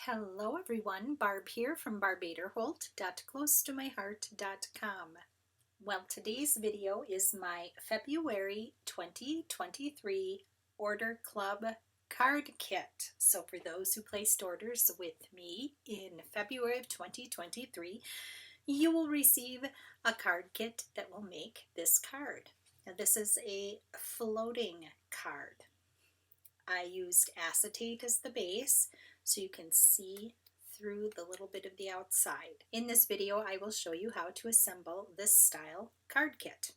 Hello everyone, Barb here from barbaderholt.closetomyheart.com. Well, today's video is my February 2023 Order Club card kit. So for those who placed orders with me in February of 2023, you will receive a card kit that will make this card. Now this is a floating card. I used acetate as the base so you can see through the little bit of the outside. In this video I will show you how to assemble this style card kit.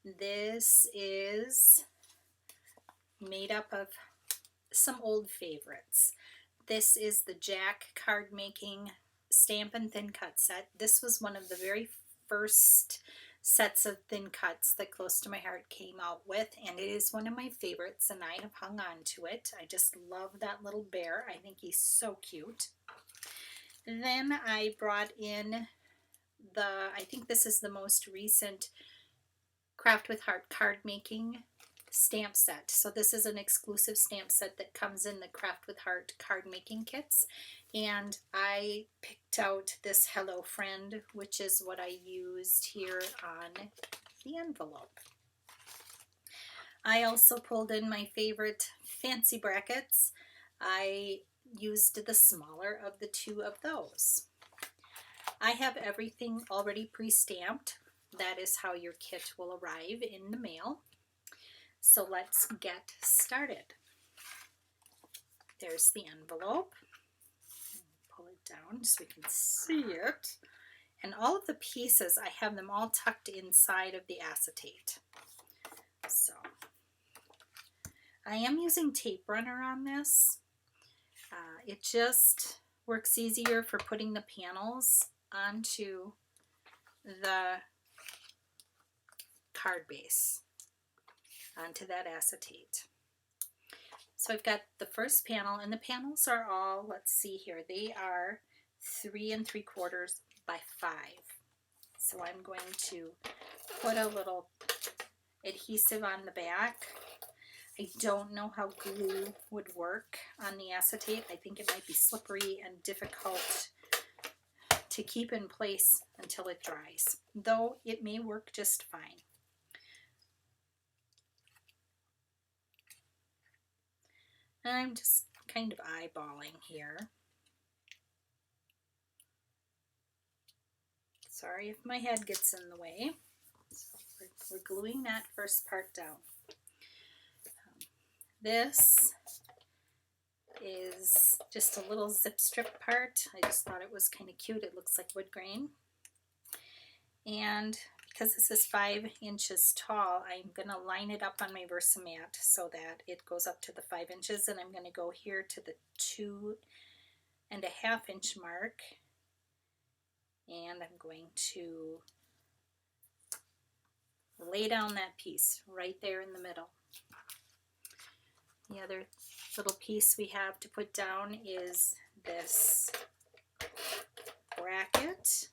This is made up of some old favorites. This is the Jack Cardmaking Stamp and Thin Cut set. This was one of the very first sets of thin cuts that Close to My Heart came out with, and it is one of my favorites and I have hung on to it. I just love that little bear. I think he's so cute. Then I brought in I think this is the most recent Craft with Heart card making stamp set. So this is an exclusive stamp set that comes in the Craft with Heart card making kits, and I picked out this Hello Friend, which is what I used here on the envelope. I also pulled in my favorite fancy brackets. I used the smaller of the two of those. I have everything already pre-stamped. That is how your kit will arrive in the mail. So let's get started. There's the envelope. Pull it down so we can see it. And all of the pieces, I have them all tucked inside of the acetate. So I am using tape runner on this. It just works easier for putting the panels onto the card base, onto that acetate. So I've got the first panel, and the panels are all, let's see here, they are 3 3/4 by 5. So I'm going to put a little adhesive on the back. I don't know how glue would work on the acetate. I think it might be slippery and difficult to keep in place until it dries, though it may work just fine. And I'm just kind of eyeballing here. Sorry if my head gets in the way. So we're gluing that first part down. This is just a little zip strip part. I just thought it was kind of cute. It looks like wood grain. And because this is 5 inches tall, I'm going to line it up on my Versamat so that it goes up to the 5 inches, and I'm going to go here to the 2.5 inch mark, and I'm going to lay down that piece right there in the middle. The other little piece we have to put down is this bracket.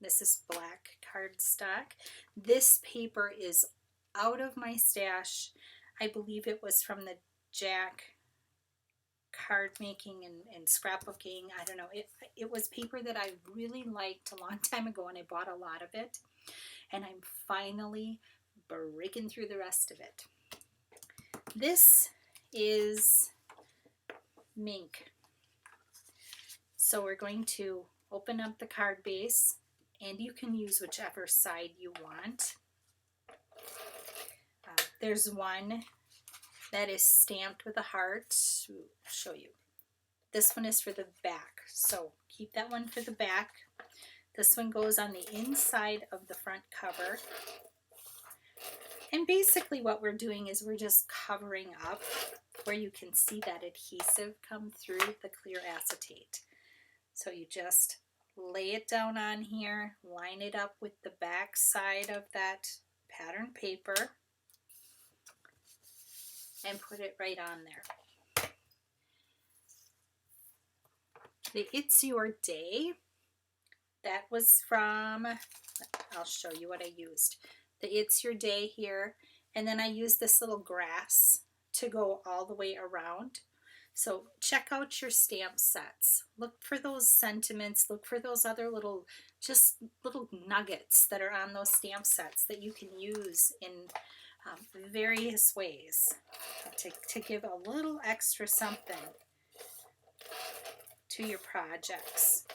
This is black cardstock. This paper is out of my stash. I believe it was from the Jack card making and scrapbooking. I don't know. It was paper that I really liked a long time ago, and I bought a lot of it. And I'm finally breaking through the rest of it. This is Mink. So we're going to open up the card base, and you can use whichever side you want. There's one that is stamped with a heart. I'll show you. This one is for the back, so keep that one for the back. This one goes on the inside of the front cover. And basically what we're doing is we're just covering up where you can see that adhesive come through the clear acetate. So you just lay it down on here, line it up with the back side of that pattern paper, and put it right on there. The It's Your Day, that was from, I'll show you what I used. The It's Your Day here, and then I used this little grass to go all the way around. So check out your stamp sets. Look for those sentiments, look for those other little, just little nuggets that are on those stamp sets that you can use in various ways to give a little extra something to your projects.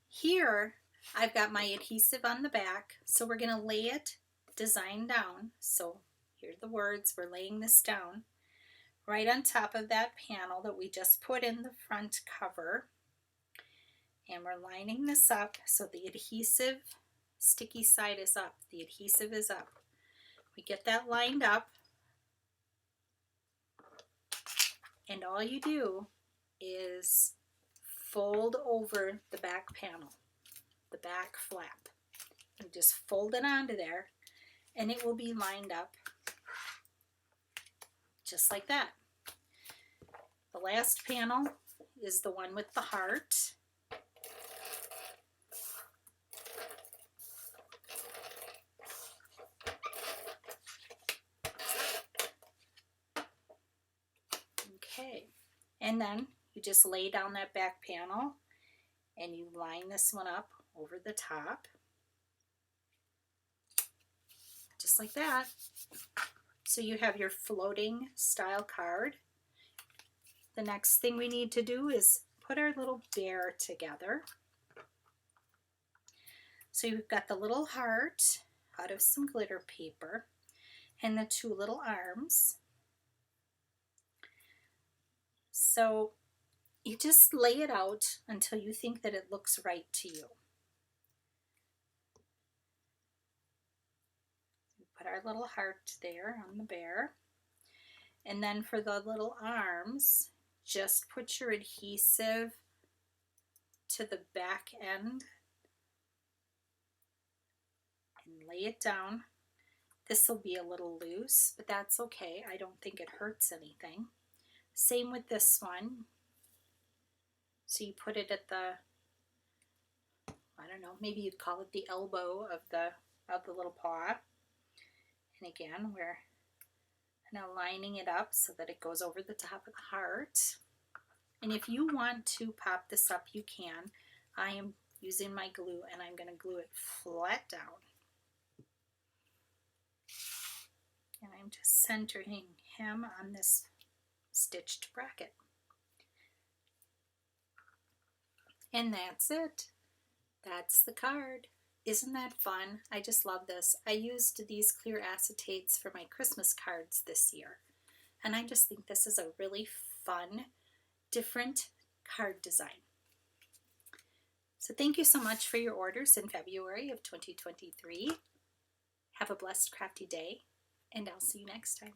Here I've got my adhesive on the back, so we're going to lay it design down. So here are the words, we're laying this down right on top of that panel that we just put in the front cover. And we're lining this up so the adhesive sticky side is up, the adhesive is up. We get that lined up, and all you do is fold over the back panel, the back flap. You just fold it onto there and it will be lined up just like that. The last panel is the one with the heart. Okay, and then you just lay down that back panel and you line this one up over the top, just like that. So you have your floating style card. The next thing we need to do is put our little bear together. So you've got the little heart out of some glitter paper and the two little arms. So you just lay it out until you think that it looks right to you. We put our little heart there on the bear. And then for the little arms, just put your adhesive to the back end and lay it down. This will be a little loose, but that's okay. I don't think it hurts anything. Same with this one. So you put it at the, I don't know, maybe you'd call it the elbow of the little paw. And again, we're now lining it up so that it goes over the top of the heart. And if you want to pop this up, you can. I am using my glue and I'm going to glue it flat down. And I'm just centering him on this stitched bracket. And that's it. That's the card. Isn't that fun? I just love this. I used these clear acetates for my Christmas cards this year. And I just think this is a really fun, different card design. So thank you so much for your orders in February of 2023. Have a blessed crafty day, and I'll see you next time.